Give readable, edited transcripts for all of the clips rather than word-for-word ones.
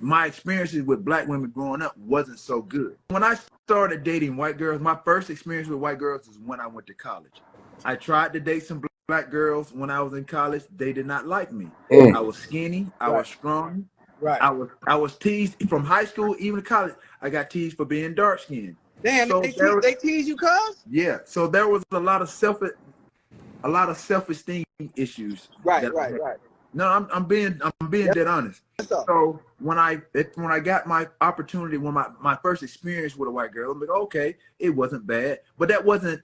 my experiences with black women growing up wasn't so good. When I started dating white girls, my first experience with white girls is when I went to college. I tried to date some black girls when I was in college. They did not like me. I was skinny. I Right. was strong. Right. I was teased from high school, even to college. I got teased for being dark skinned. Damn, So there was, they tease you, cuz? yeah. So there was a lot of self esteem issues Right, that I right, had. right. No, I'm being Yes, dead honest. sir. So when I got my opportunity, when my first experience with a white girl, I'm like, okay, it wasn't bad, but that wasn't.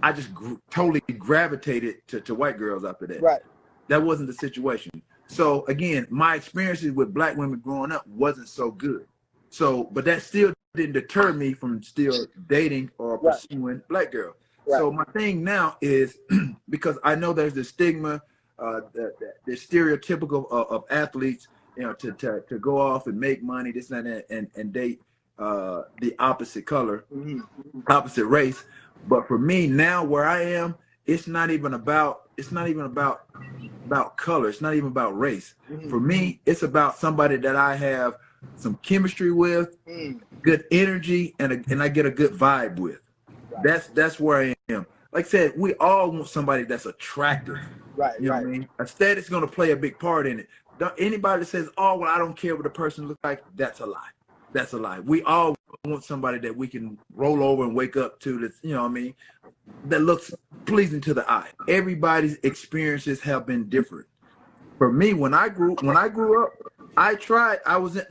I just totally gravitated to white girls after that. Right. That wasn't the situation. So again, my experiences with black women growing up wasn't so good. So, but that still didn't deter me from still dating or Right. pursuing black girls. Right. So my thing now is because I know there's the stigma, the stereotypical of athletes, to go off and make money, this and that, and date the opposite color, Mm-hmm. opposite race. But for me now, where I am, it's not even about color. It's not even about race. Mm-hmm. For me, it's about somebody that I have some chemistry with, Mm. good energy, and I get a good vibe with. Right. That's where I am. Like I said, we all want somebody that's attractive. Right, You know what right. I mean? Aesthetics going to play a big part in it. Anybody that says, "Oh, well, I don't care what the person looks like," that's a lie. That's a lie. We all want somebody that we can roll over and wake up to. That's, you know what I mean? That looks pleasing to the eye. Everybody's experiences have been different. For me, when I grew up, I was in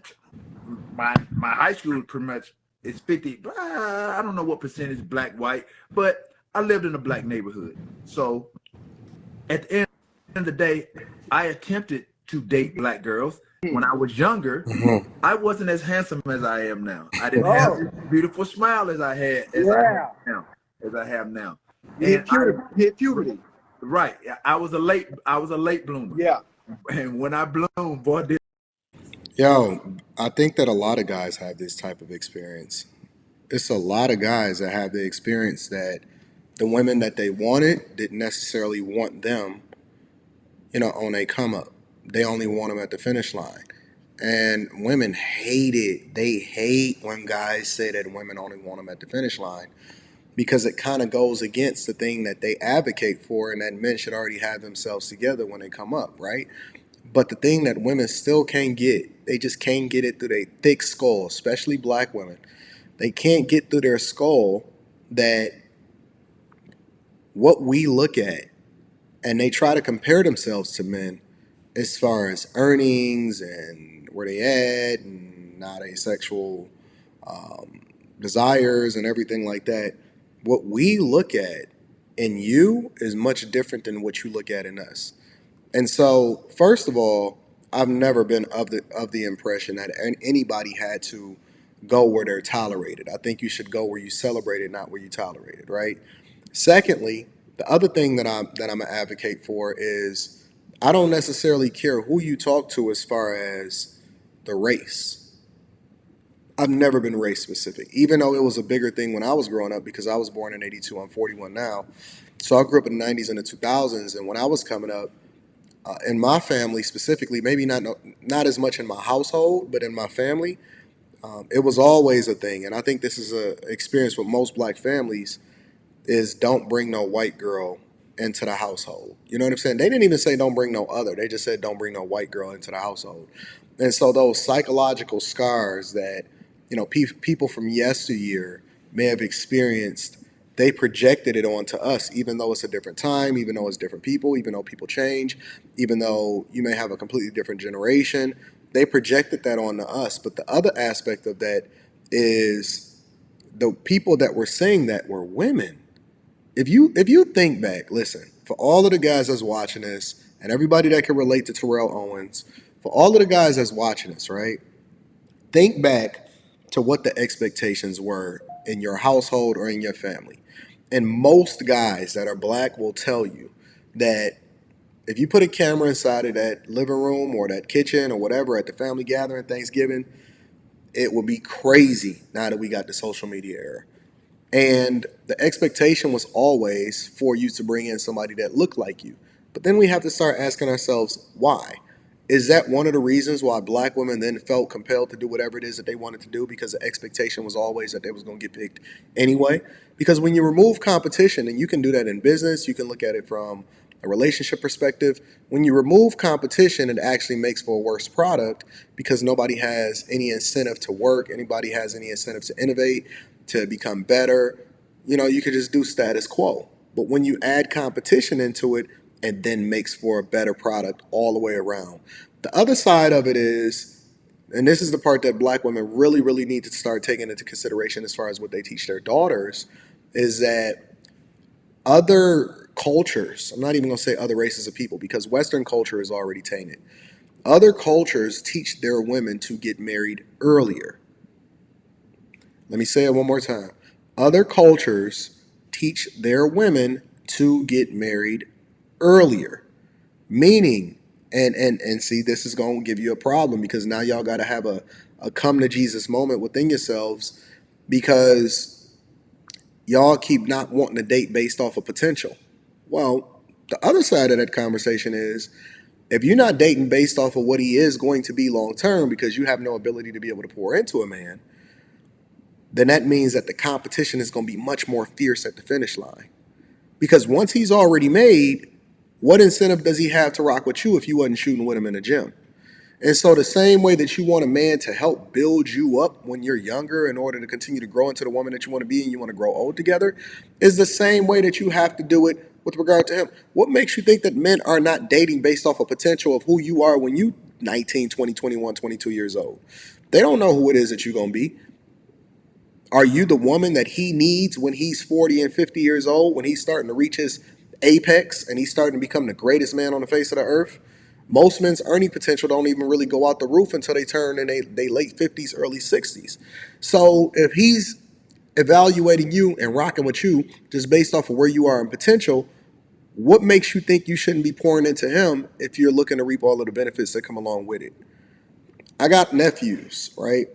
my high school pretty much is 50. I don't know what percentage black, white, but I lived in a black neighborhood. So at the end of the day, I attempted to date black girls. When I was younger, Mhm. I wasn't as handsome as I am now. I didn't have Oh, this beautiful smile yeah. as I have now. You And hit puberty. Hit puberty. right, I was a late bloomer. Yeah. And when I bloomed, boy, did Yo, I think that a lot of guys have this type of experience. It's a lot of guys that have the experience that the women that they wanted didn't necessarily want them, on a come up. They only want them at the finish line. And women hate it. They hate when guys say that women only want them at the finish line because it kind of goes against the thing that they advocate for and that men should already have themselves together when they come up, right? But the thing that women still can't get, they just can't get it through their thick skull, especially black women. They can't get through their skull that what we look at, and they try to compare themselves to men as far as earnings and where they at and not a sexual um, desires and everything like that. What we look at in you is much different than what you look at in us. And so, first of all, I've never been of the impression that anybody had to go where they're tolerated. I think you should go where you celebrate it, not where you tolerate it, right? Secondly, the other thing that I'm an advocate for is I don't necessarily care who you talk to as far as the race. I've never been race specific, even though it was a bigger thing when I was growing up because I was born in '82. I'm 41 now, so I grew up in the '90s and the 2000s. And when I was coming up, in my family specifically, maybe not as much in my household, but in my family, it was always a thing. And I think this is a experience with most black families is don't bring no white girl into the household. You know what I'm saying? They didn't even say don't bring no other. They just said don't bring no white girl into the household. And so those psychological scars that people from yesteryear may have experienced, they projected it onto us, even though it's a different time, even though it's different people, even though people change, even though you may have a completely different generation. They projected that onto us. But the other aspect of that is the people that were saying that were women. If you think back, listen, for all of the guys that's watching this and everybody that can relate to Terrell Owens, for all of the guys that's watching this, right? Think back to what the expectations were in your household or in your family. And most guys that are black will tell you that if you put a camera inside of that living room or that kitchen or whatever at the family gathering, Thanksgiving, it would be crazy now that we got the social media era. And the expectation was always for you to bring in somebody that looked like you. But then we have to start asking ourselves why. Is that one of the reasons why black women then felt compelled to do whatever it is that they wanted to do, because the expectation was always that they was going to get picked anyway? Because when you remove competition, and you can do that in business, you can look at it from a relationship perspective. When you remove competition, it actually makes for a worse product, because nobody has any incentive to work, anybody has any incentive to innovate, to become better. You could just do status quo. But when you add competition into it, it then makes for a better product all the way around. The other side of it is, and this is the part that black women really, really need to start taking into consideration as far as what they teach their daughters, is that other cultures, I'm not even going to say other races of people, because Western culture is already tainted. Other cultures teach their women to get married earlier. Let me say it one more time. Other cultures teach their women to get married earlier. Meaning, and see, this is going to give you a problem, because now y'all got to have a come to Jesus moment within yourselves, because y'all keep not wanting to date based off of potential. Well, the other side of that conversation is, if you're not dating based off of what he is going to be long term, because you have no ability to be able to pour into a man, then that means that the competition is going to be much more fierce at the finish line. Because once he's already made, what incentive does he have to rock with you if you wasn't shooting with him in the gym? And so the same way that you want a man to help build you up when you're younger in order to continue to grow into the woman that you want to be and you want to grow old together, is the same way that you have to do it with regard to him. What makes you think that men are not dating based off of potential of who you are when you 19, 20, 21, 22 years old? They don't know who it is that you're going to be. Are you the woman that he needs when he's 40 and 50 years old, when he's starting to reach his apex and he's starting to become the greatest man on the face of the earth? Most men's earning potential don't even really go out the roof until they turn in they late 50s, early 60s. So if he's evaluating you and rocking with you just based off of where you are in potential, what makes you think you shouldn't be pouring into him if you're looking to reap all of the benefits that come along with it? I got nephews, right?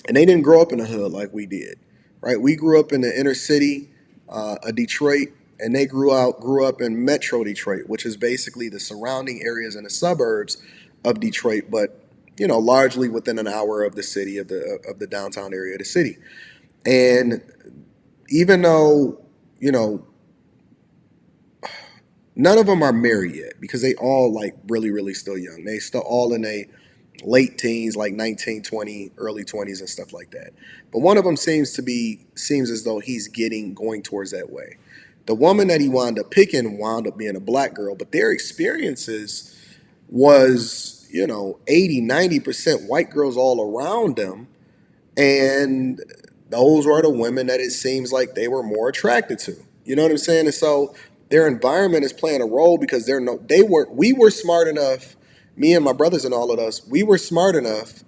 And they didn't grow up in the hood like we did, right? We grew up in the inner city of Detroit, and they grew up in Metro Detroit, which is basically the surrounding areas and the suburbs of Detroit, but largely within an hour of the city, of the downtown area of the city. And even though none of them are married yet, because they all like really, really still young. They still all in a late teens, like 19, 20, early 20s and stuff like that. But one of them seems as though he's going towards that way. The woman that he wound up picking wound up being a black girl, but their experiences was, 80, 90% white girls all around them. And those were the women that it seems like they were more attracted to. You know what I'm saying? And so their environment is playing a role, because we were smart enough, me and my brothers and all of us, we were smart enough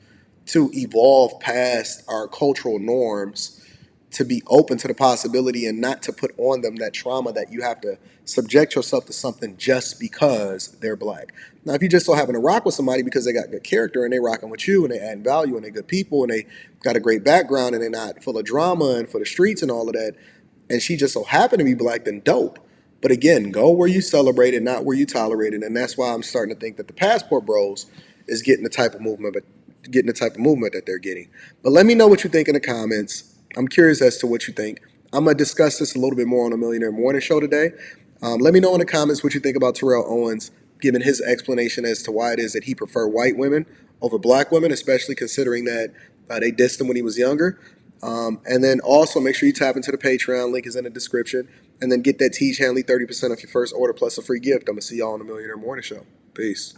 to evolve past our cultural norms, to be open to the possibility and not to put on them that trauma that you have to subject yourself to something just because they're black. Now, if you just so happen to rock with somebody because they got good character and they rocking with you and they add value and they good people and they got a great background and they're not full of drama and for the streets and all of that, and she just so happened to be black, then dope. But again, go where you celebrate it, not where you tolerate it. And that's why I'm starting to think that the Passport Bros is getting the type of movement that they're getting. But let me know what you think in the comments. I'm curious as to what you think. I'm going to discuss this a little bit more on the Millionaire Morning Show today. Let me know in the comments what you think about Terrell Owens, giving his explanation as to why it is that he preferred white women over black women, especially considering that they dissed him when he was younger. And then also make sure you tap into the Patreon. Link is in the description. And then get that Teach Hanley 30% off your first order plus a free gift. I'm going to see y'all on the Millionaire Morning Show. Peace.